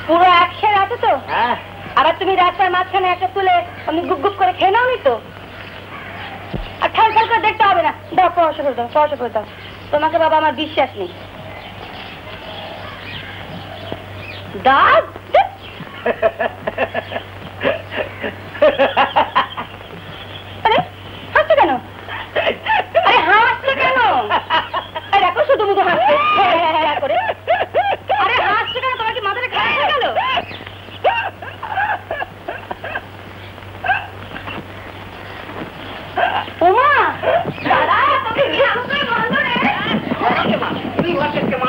পুরো একশো আছে তো? হ্যাঁ। আবার তুমি রাস্তার মাঝখানে একটা তুলে আমি গুপ গুপ করে খেয়ে নাও নি তো? আর ঠাল ঠাল করে দেখতে হবে না। দাও, পড়াশো করে দাও, পড়াশো করে দাও। তোমাকে বাবা আমার বিশ্বাস নেই। দাও। আরে হাসছো কেন? আরে হাসছো কেন? দেখো শুধু মুধু হাসছে করে। আরে হাসছো কেন? তোমার কি মাথাটা খারাপ হয়ে গেল? ওমা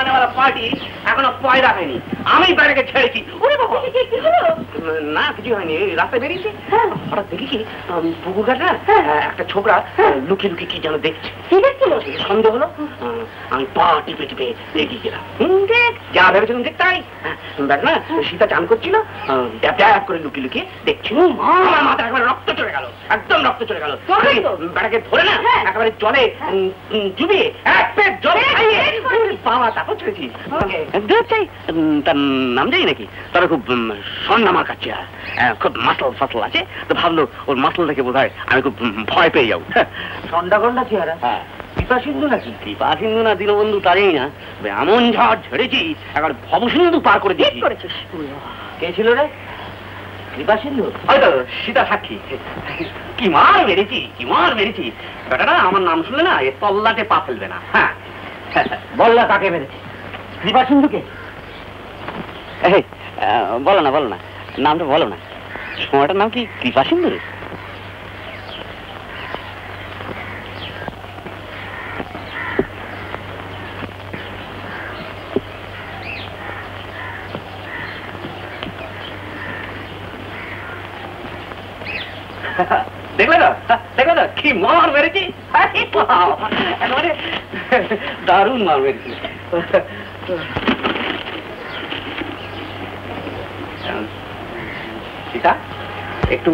দাদা, পার্টি এখনো পয়দা হয়নি, আমি বেড়াকে ছেড়েছি। না কিছু হয়নি, রাস্তায় বেরিয়েছি, হঠাৎ দেখি কি পুকুর ঘাটে একটা ছোকরা লুকিয়ে লুকিয়ে কি যেন দেখছে। সন্দেহ হলো, আমি পা টিপে টিপে এগিয়ে গেলাম। যা ভেবেছিলাম দেখ তাই। দেখ না, সীতা চান করছিল, ড্যাপ করে লুকিয়ে লুকিয়ে দেখছিল। আমার মাথা একেবারে রক্ত চলে গেল, একদম রক্ত চলে গেল। বেড়াকে ধরে না একেবারে জলে ডুবিয়ে এক পেট জলে খাইয়ে বাবা তারপর ছেড়েছি। তার নাম জানি নাকি, তবে খুব স্বর্ণামার কাছে খুব মাসল ফাসল আছে, তো ভাবলো ওর মাসল দেখে বোধ হয় আমি খুব ভয় পেয়ে যাবো। সন্ধ্যা গন্ডা চেহারা, কৃপা সিন্ধু নাকি? কৃপা সিন্ধু না দীনবন্ধু তারই না, এমন ঝড় ঝরেছি একবার ভবসিন্ধু পার করে দিয়েছি। কে ছিল রে? কৃপা সিন্ধু? হয়তো সীতা সাক্ষী। কি মার মেরেছি, কি মার মেরেছি। বেটারা আমার নাম শুনলে না এ তল্লাটে পা ফেলবে না। হ্যাঁ বললা কাকে মেরেছে? কৃপা সিন্ধুকে। বলো না বলো না, নামটা বলো না। সময়টার নাম কি কৃপা সিন্ধু? দেখলে তো, দেখলে তো কি মার মেরেছি। একেবারে দারুণ মার মেরেছি। সীতা, একটু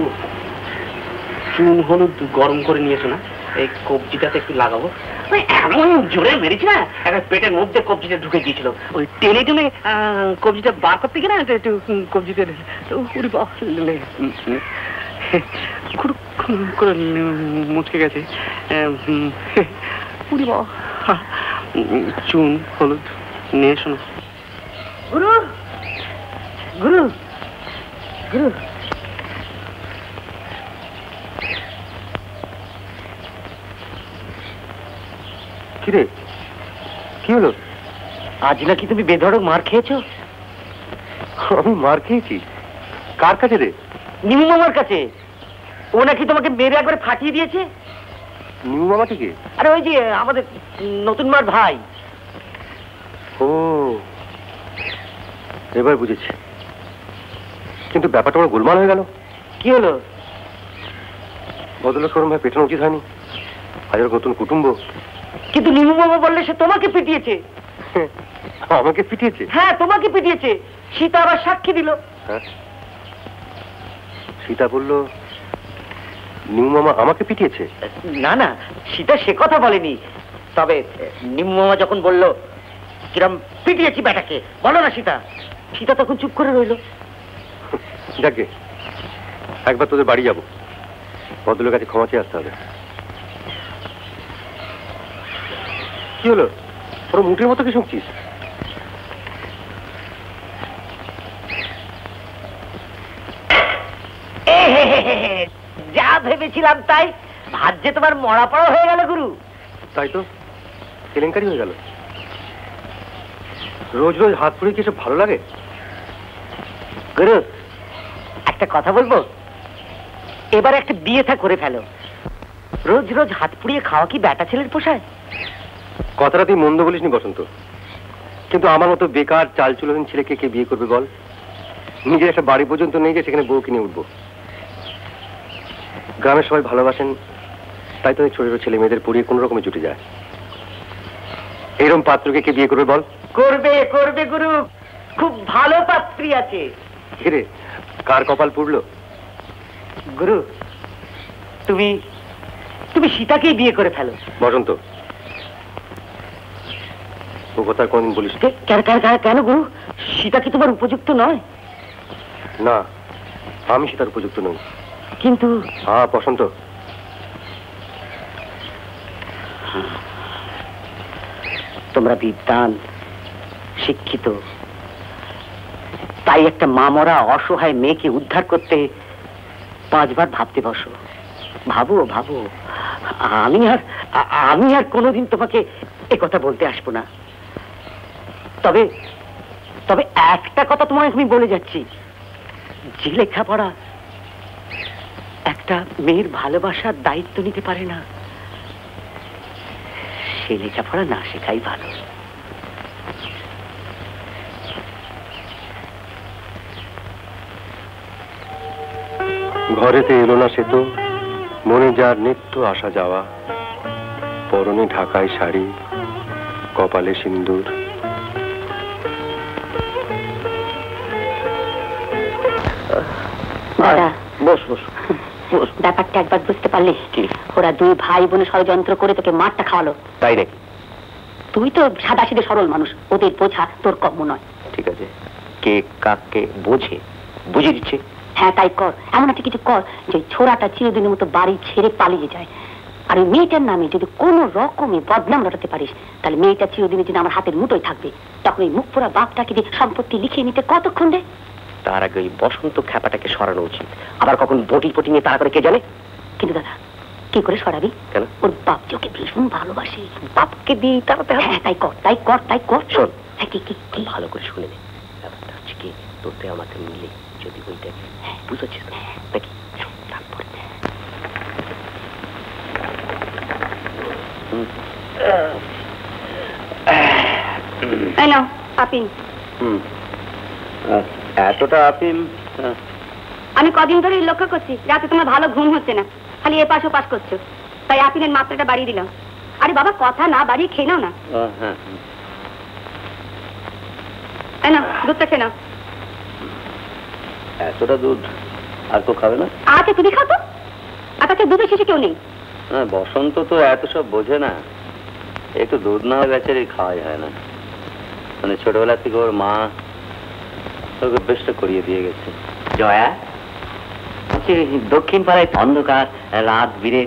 চুন হলুদ গরম করে নিয়েছো না? এই কবজিটাতে একটু লাগাবো। এমন জোরে মেরেছি না, একবার পেটের মধ্যে কবজিটা ঢুকে গিয়েছিল। ওই টেনে টেনে কবজিটা বার করতে গিয়ে না একটু কবজিতে করে মুচকে গেছে। চুন হলুদ নিয়ে শোনো। গুরু গুরু গুরু, কিরে কি হলো? আজ নাকি তুমি বেধড়ক মার খেয়েছো? আমি মার খেয়েছি? কার কাছে রে? নিমু মামার কাছে। ও নাকি তোমাকে মেরে একবারে ফাটিয়ে দিয়েছে। নিমু মামা কি? আরে ওই যে আমাদের নতুন মার ভাই। ও এবার বুঝেছি, কিন্তু ব্যাপারটা আমার গোলমাল হয়ে গেল। কি হলো? বদলা শরম ভাই পেটানো উচিত হয়নি, হাজার নতুন কুটুম্ব। কিন্তু নিমু মামা বললে সে তোমাকে পিটিয়েছে। আমাকে পিটিয়েছে? হ্যাঁ তোমাকে পিটিয়েছে। সীতা আবার সাক্ষী দিল। হ্যাঁ সীতা বলল নিমু মামা আমাকে পিটিয়েছে? না না, সীতা সে কথা বলেনি। তবে নিমু মামা যখন বলল কিরম পিটিয়েছি বেটাকে, বলো না সীতা, সীতা তখন চুপ করে রইল। যাকে একবার তোদের বাড়ি যাবো, বদলের কাছে ক্ষমা চেয়ে আসতে হবে। কি হলো? ওর মুঠের মতো কি শুনছিস? যা ভেবেছিলাম তাই, ভাত যে তোমার মরা পড়া হয়ে গেল গুরু। তাই তো, কেলেঙ্কারি হয়ে গেল। রোজ রোজ হাত পুড়িয়ে কি সব ভালো লাগে? গুরু একটা কথা বলবো, এবার একটা বিয়ে থা করে ফেলো। রোজ রোজ হাত পুড়িয়ে খাওয়া কি বেটা ছেলের পোষায়? কথাটা তুই মন্দ বলিসনি বসন্ত, কিন্তু আমার মতো বেকার চালচুলহীন ছেলেকে কে বিয়ে করবে বল? নিজের একটা বাড়ি পর্যন্ত নিয়ে গিয়ে সেখানে বউ কিনে উঠবো। গ্রামের সবাই ভালোবাসেন, তাই তো ছোট ছোট ছেলে মেয়েদের পড়িয়ে কোন রকমে জুটে যায়। এরকম পাত্রকে কে বিয়ে করবে বল? করবে করবে গুরু, খুব ভালো পাত্রী আছে। রে কার কপাল পুড়লো? গুরু তুমি তুমি সীতাকেই বিয়ে করে ফেলো। বসন্ত ও কথা কোনদিন বলিস? কেন গুরু, সীতা কি তোমার উপযুক্ত নয়? না, আমি সেটার উপযুক্ত নই। কিন্তু হ্যাঁ বসন্ত, তোমরা বিদ্বান, শিক্ষিত, তাই একটা মামরা অসহায় মেয়েকে উদ্ধার করতে 5 বার ভাবতে বসো। ভাবো ভাবো, আমি আর কোনোদিন তোমাকে একথা বলতে আসবো না। তবে তবে একটা কথা তোমায় আমি বলে যাচ্ছি, যে লেখাপড়া একটা মেয়ের ভালোবাসার দায়িত্ব নিতে পারে না, সে লেখাপড়া না শেখাই ভালো। ঘরেতে এলো না সে তো, মনে যার নিত্য আসা যাওয়া, পরনে ঢাকায় শাড়ি, কপালে সিন্দুর। দাদা বস বস, ব্যাপারটা একবার বুঝতে পারলি? ওরা 2 ভাই বোনে ষড়যন্ত্র করে তোকে মারটা খাওয়ালো। তাই নাকি? তুই তো সাদা সিধে সরল মানুষ, ওদের বোঝা তোর কম নয়। ঠিক আছে, কে কাকে বোঝে বুঝিয়ে দিচ্ছে। হ্যাঁ তাই কর, এমন একটা কিছু কর যে ছোড়াটা চিরদিনের মতো বাড়ি ছেড়ে পালিয়ে যায়। আর ওই মেয়েটার নামে যদি কোনো রকমে বদনাম রটাতে পারিস, তাহলে মেয়েটা চিরদিনের জন্য আমার হাতের মুঠোয় থাকবে। তখন ওই মুখ পোড়া বাপটাকে দিয়ে সম্পত্তি লিখিয়ে নিতে কতক্ষণ রে? তার আগে ওই বসন্ত খ্যাপাটাকে সরানো উচিত। আবার কখন বটি পটি নিয়ে তারা করে কে জানে। কিন্তু দাদা কি করে সরাবি? কেন? ওর বাপ যে ওকে ভীষণ ভালোবাসে, বাপকে দিয়ে তাড়াতে হবে। হ্যাঁ তাই কর তাই কর তাই কর। শোন, হ্যাঁ কি কি কি ভালো করে শুনে নে। ব্যাপারটা হচ্ছে কি, তোরতে আমাকে মিলে যদি ওইটাকে বুঝাচ্ছিস নাকি, তারপরে এই নাও আপিন। এতটা আপিম? আমি কদিন ধরে লক্ষ্য করছি রাতে তোমার ভালো ঘুম হচ্ছে না, খালি এপাশ ওপাশ করছো, তাই আপিনের মাত্রাটা বাড়িয়ে দিলাম। আরে বাবা কথা না বাড়িয়ে খেয়ে নাও না। এই নাও দুধটা খেয়ে নাও। এতটা দুধ আর তো খাবে না? আচ্ছা তুমি খাও তো, আপনাকে দুধের শেষে কেউ নেই। বসন্ত তো এত সব বোঝে না, একটু দুধ না হয়ে গেছে খাওয়াই হয় না। মানে ছোটবেলা থেকে ওর মা ওকে বেশটা করিয়ে দিয়ে গেছে। জয়া, দক্ষিণ পাড়ায় অন্ধকার রাত বিরে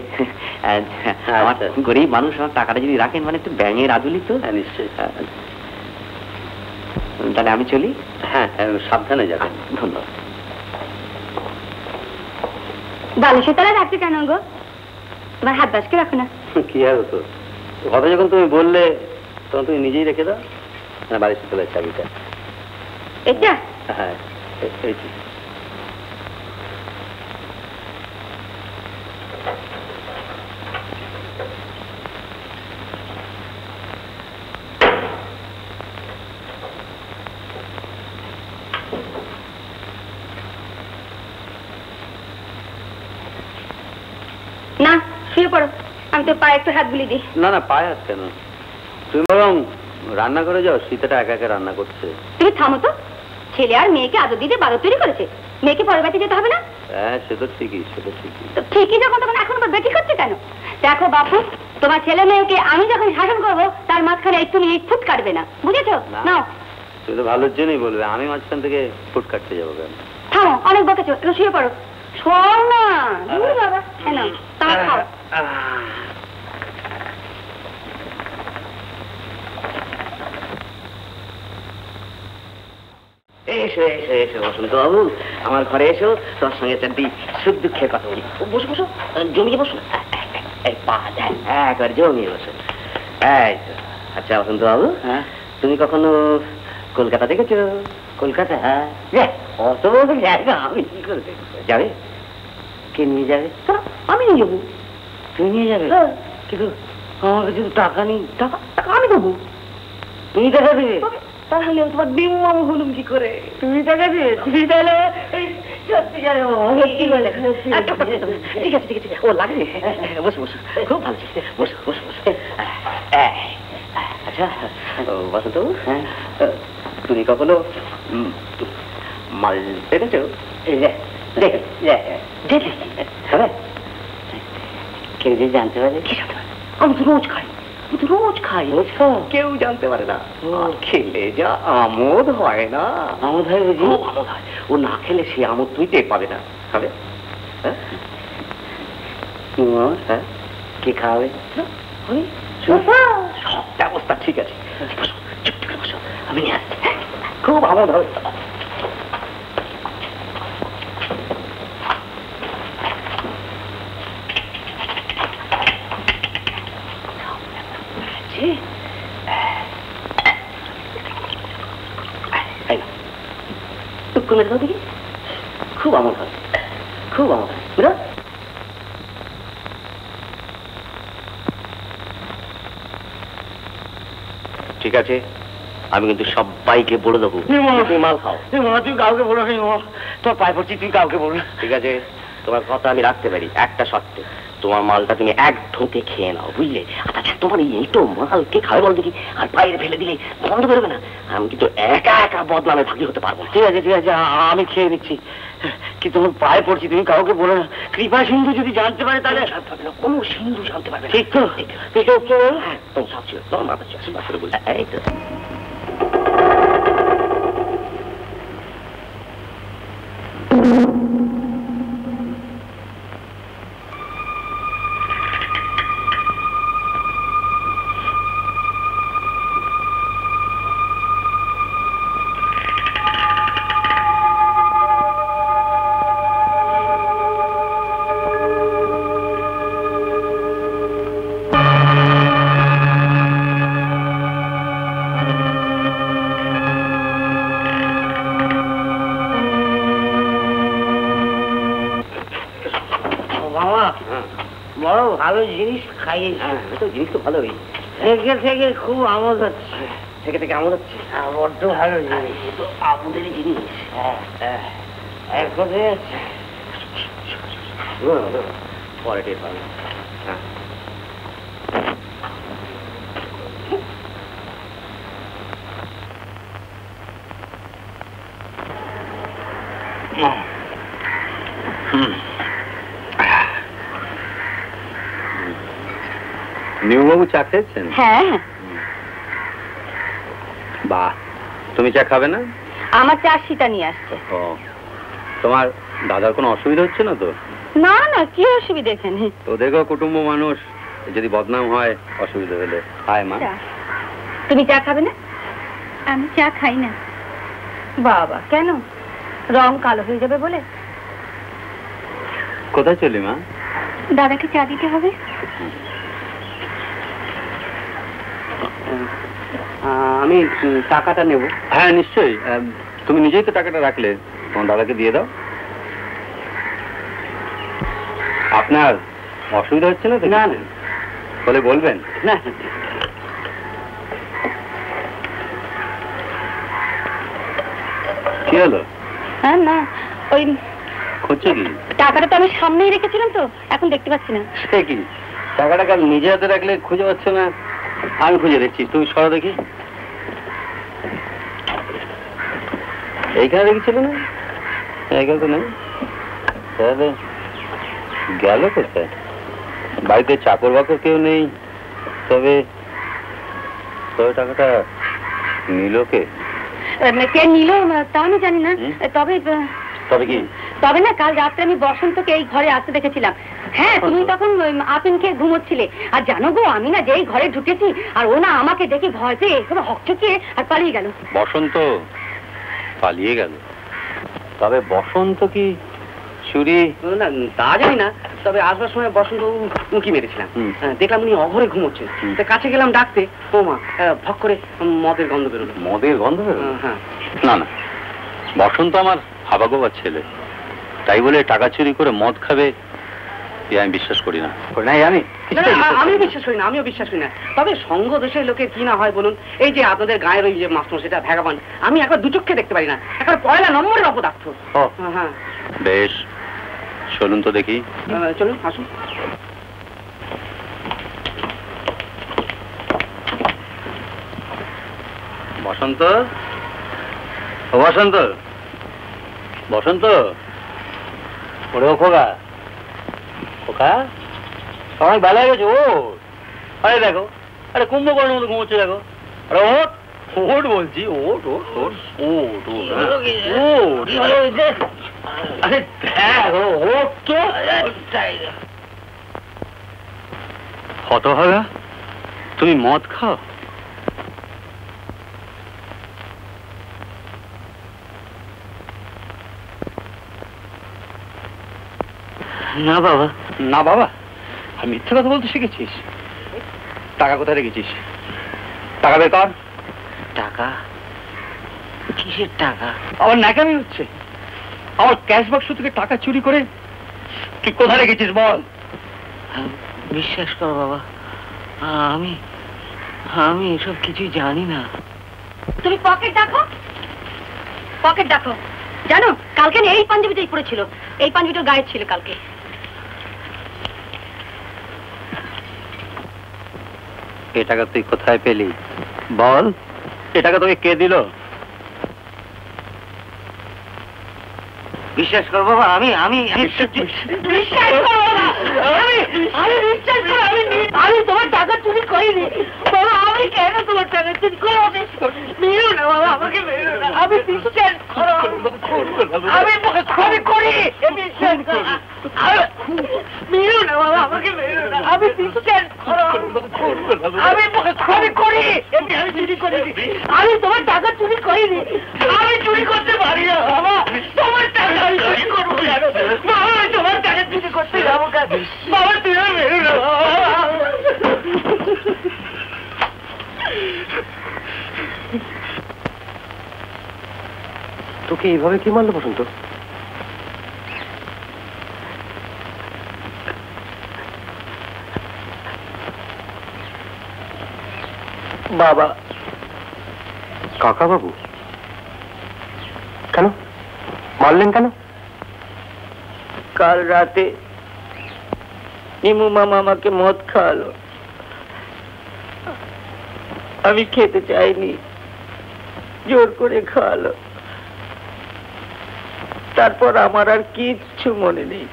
আমার গরিব মানুষ, আমার টাকাটা যদি রাখেন মানে একটু ব্যাঙের আদুলি তো। নিশ্চয়ই। তাহলে আমি চলি। হ্যাঁ সাবধানে যাবেন। ধন্যবাদ। বালিশে তারা রাখছে কেন গো? তোমার হাত বাসকে রাখো না। কি আর হতো, কথা যখন তুমি বললে তখন তুমি নিজেই রেখে দাও। হ্যাঁ বাড়ির তলায় চাবিটা। এটা? হ্যাঁ এইটি। না শুয়ে পড়ো, আমি তো পায়ে একটু হাত বুলিয়ে দিই। না না পায়ে হাত কেন, তুমি বরং রান্না করে যাও, শীতটা একা একা রান্না করছে। তুমি থামো তো, ছেলে আর মেয়েকে আদর দিতে বাদর তৈরি করেছে, মেয়েকে পরের বাড়িতে যেতে হবে না? হ্যাঁ সে তো ঠিকই, সে তো ঠিকই। তো ঠিকই যখন তখন এখন আবার বেটি করছে কেন? দেখো বাপু, তোমার ছেলে মেয়েকে আমি যখন শাসন করবো তার মাঝখানে তুমি ফুট কাটবে না, বুঝেছো? নাও। তুমি তো ভালোর জন্যই বলবে, আমি মাঝখান থেকে ফুট কাটতে যাবো কেন? থামো, অনেক বকেছো, একটু শুয়ে পড়ো। শোন না বাবা, হ্যাঁ নাও তাহলে খাও। এসো এসো এসো বসন্ত বাবু, আমার ঘরে এসো, তোর সঙ্গে চারটি সুখ দুঃখের কথা বলি। বসো বসো, জমিয়ে বসো, এই পা দেয় একবার জমিয়ে বসো। এই তো। আচ্ছা বসন্ত বাবু, তুমি কখনো কলকাতা দেখেছো? কলকাতা? হ্যাঁ। অত বড় জায়গা আমি কি করে দেখবো? যাবে? কে নিয়ে যাবে? আমি নিয়ে যাবো। তুমি নিয়ে যাবে? কিন্তু আমার কাছে তো টাকা নেই। টাকা আমি দেবো। তুমি টাকা দেবে? তাহলে তোমার বিমম হলুম কি করে? তুমি টাকা দেবে? তুমি তাহলে সত্যি জানো? ঠিক আছে ঠিক আছে, ও লাগে। বসো বসো, খুব ভালো ছিল। বসো বসো বসো। আচ্ছা বসন্ত, তুমি কখনো মাল দেখেছো? কেউ যে জানতে পারে? কি জানতে পারে? আমি তো রোজ খাই। রোজ খাই, রোজ খাও? কেউ জানতে পারে না। ও। আর খেলে যা আমোদ হয় না, আমোদ হয় বুঝি? খুব আমোদ হয়। ও না খেলে সে আমোদ তুই টের পাবে না। খাবে? হ্যাঁ? হ্যাঁ, কে খাওয়াবে? আমি সব ব্যবস্থা ঠিক আছে। বসো, চুপ করে বসো, আমি নিয়ে আসছি। খুব আমোদ হবে। খুব আমোদ হয়, খুব আমোদ হয়। বুঝলো? ঠিক আছে, আমি কিন্তু সবাইকে বলে দেবো তুমি মাল খাও। তুই কাউকে বলো না, তোর পায়ে পড়ছি, তুই কাউকে বলো না। ঠিক আছে, তোমার কথা আমি রাখতে পারি একটা শর্তে। তোমার মালটা তুমি এক ঢোকে খেয়ে নাও, বুঝলে? আচ্ছা, তোমার এই তো মাল কে খাবে বল দেখি? আর বাইরে ফেলে দিলে বন্ধ করবে না। আমি কিন্তু একা একা বদনামে ভাগি হতে পারবো না। ঠিক আছে, ঠিক আছে, আমি খেয়ে নিচ্ছি, কিন্তু তোমার পায়ে পড়ছি, তুমি কাউকে বলো না। কৃপা সিন্ধু যদি জানতে পারে তাহলে? কোনো সিন্ধু জানতে পারবে না। ঠিক তো? ঠিক তো? একদম সব ছিল। তোমার মাথা ছিল আসলে বলছি। এই তো মামা, বড় ভালো জিনিস খাইয়েছি। তো জিনিস তো ভালোই। থেকে থেকে খুব আমোদ হচ্ছে। থেকে থেকে আমোদ হচ্ছে। বড্ড ভালো জিনিস। এ তো আমোদেরই জিনিস। এক কথায় আছে। পরে টের পাবে। হ্যাঁ, নিউবাবু চা খেয়েছেন? হ্যাঁ, বাহ, তুমি চা খাবে না? আমার চা সীতা নিয়ে আসছে। ও, তোমার দাদার কোনো অসুবিধা হচ্ছে না তো? না না, কি অসুবিধা এখানে? তো দেখো, কুটুম্ব মানুষ, যদি বদনাম হয় অসুবিধা হলে। হায় মা। তুমি চা খাবে না? আমি চা খাই না। বাবা, কেন? রং কালো হয়ে যাবে বলে? কোথায় চলি মা? দাদাকে চা দিতে হবে। আমি টাকাটা নেব। হ্যাঁ, নিশ্চয়ই। তুমি নিজেই তো টাকাটা রাখলে, তোমার দাদাকে দিয়ে দাও। আপনার অসুবিধা হচ্ছে না তো? না না, বলে বলবেন না। কি হলো? হ্যাঁ, না, ওই খুঁজছো কি? টাকাটা তো আমি সামনেই রেখেছিলাম, তো এখন দেখতে পাচ্ছি না। সে কি, টাকাটা কাল নিজে হাতে রাখলে খুঁজে পাচ্ছে না? আমি খুঁজে দেখছি, তুমি সরো দেখি। এইখানে রেখেছিল না? এইখানে তো নেই। তাহলে গেল কোথায়? বাড়িতে চাকর বাকর কেউ নেই, তবে টাকাটা নিল কে? কে নিল তা আমি জানি না, তবে তবে কি? তবে না, কাল রাত্রে আমি বসন্তকে এই ঘরে আসতে দেখেছিলাম। হ্যাঁ, তুমি তখন আপিন খেয়ে ঘুমোচ্ছিলে। আর জানো গো, আমি না যেই ঘরে ঢুকেছি, আর ও না আমাকে দেখে ভয় পেয়ে একেবারে হকচকিয়ে আর পালিয়ে গেল। বসন্ত পালিয়ে গেল? তবে বসন্ত কি চুরি? না, তা জানি না, তবে আসবার সময় বসন্ত উঁকি মেরেছিলাম। দেখলাম উনি অঘরে ঘুমোচ্ছেন। তা কাছে গেলাম ডাকতে, ও মা, ভক করে মদের গন্ধ বেরোলো। মদের গন্ধ বেরোলো? হ্যাঁ। না না, বসন্ত আমার হাবাগোবার ছেলে, তাই বলে টাকা চুরি করে মদ খাবে এ আমি বিশ্বাস করি না। আমিও বিশ্বাস করি না, আমিও বিশ্বাস করি না। তবে সঙ্গ দেশের লোকের কি না হয় বলুন? এই যে আপনাদের গায়ের ওই যে মাস্টার, সেটা ভ্যাগাবান, আমি একবার দু চোখে দেখতে পারি না, একবার পয়লা নম্বরের অপদার্থ। হ্যাঁ, বেশ, চলুন তো দেখি। চলুন, আসুন। বসন্ত, ও বসন্ত, বসন্ত, ওরে ও খোকা, খোকা, অনেক বেলা হয়ে গেছে। ও আরে দেখো, আরে কুম্ভকর্ণের মতো ঘুমোচ্ছে দেখো। আরে ওট ওট বলছি, ওট ওট ওট ওট ওট ওট। আরে দেখো ওট তো। হতভাগা, তুমি মদ খাও? না বাবা। না বাবা? আমি মিথ্যে কথা বলতে শিখেছিস? টাকা কোথায় রেখেছিস? টাকা বের কর। টাকা? কিসের টাকা? আমার ন্যাকামি হচ্ছে। আমার ক্যাশ বাক্স থেকে টাকা চুরি করে তুই কোথায় রেখেছিস বল? বিশ্বাস কর বাবা, আমি আমি এসব কিছুই জানি না। তুমি পকেট দেখো, পকেট দেখো। জানো কালকে এই পাঞ্জাবিটাই পরেছিল, এই পাঞ্জাবিটা গায়ে ছিল কালকে। এ টাকা তুই কোথায় পেলি বল? এ টাকা তোকে কে দিল? বিশ্বাস কর বাবা, আমি বিশ্বাস করো বাবা, আমি বিশ্বাস করো, আমি তোমার টাকা চুরি করিনি বাবা। আমি কেন তোমার টাকা চুরি করবো? মেরো না বাবা, আমাকে মেরো না। আমি বিশ্বাস করো, আমি করি, বিশ্বাস করো। মেরো না বাবা, আমাকে মেরো না। আমি বিশ্বাস করো, আমি করি, আমি চুরি করিনি। আমি তোমার টাকা চুরি করিনি। আমি চুরি করতে পারি না বাবা। তোমার টাকা আমি চুরি করবো কেন বাবা? আমি তোমার টাকা চুরি করতে যাবো কেন বাবা? তুমি মেরো না বাবা। তোকে এইভাবে কি মারলো বসন্ত? বাবা। কাকা বাবু? কেন মারলেন কেন? কাল রাতে নিমু মামা আমাকে মদ খাওয়ালো, আমি খেতে চাইনি, জোর করে খাওয়ালো। তারপর আমার আর কিচ্ছু মনে নেই।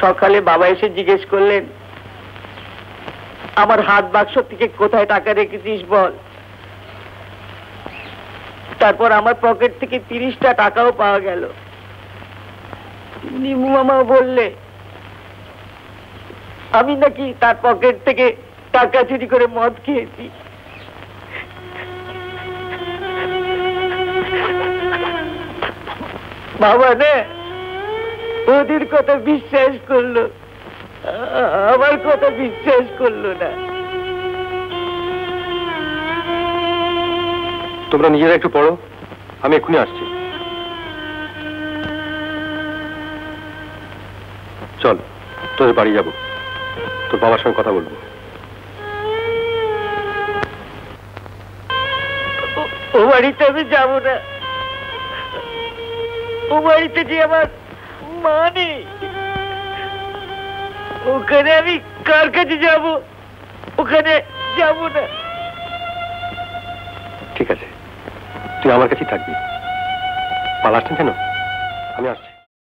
সকালে বাবা এসে জিজ্ঞেস করলেন, আমার হাত বাক্স থেকে কোথায় টাকা রেখেছিস বল। তারপর আমার পকেট থেকে 30টা টাকাও পাওয়া গেল। নিমু মামা বললে আমি নাকি তার পকেট থেকে টাকা চুরি করে মদ খেয়েছি। বাবা না ওদের কথা বিশ্বাস করলো, আমার কথা বিশ্বাস করলো না। তোমরা নিজেরা একটু পড়ো, আমি এক্ষুনি আসছি। চল তোদের বাড়ি যাবো, তোর বাবার সঙ্গে কথা বলবো। ও বাড়িতে আমি যাবো না। ও বাড়িতে যে আমার মা নেই, ওখানে আমি কার কাছে যাব? ওখানে যাব না। ঠিক আছে, তুই আমার কাছেই থাকবি। পালাচ্ছেন কেন? আমি আসছি।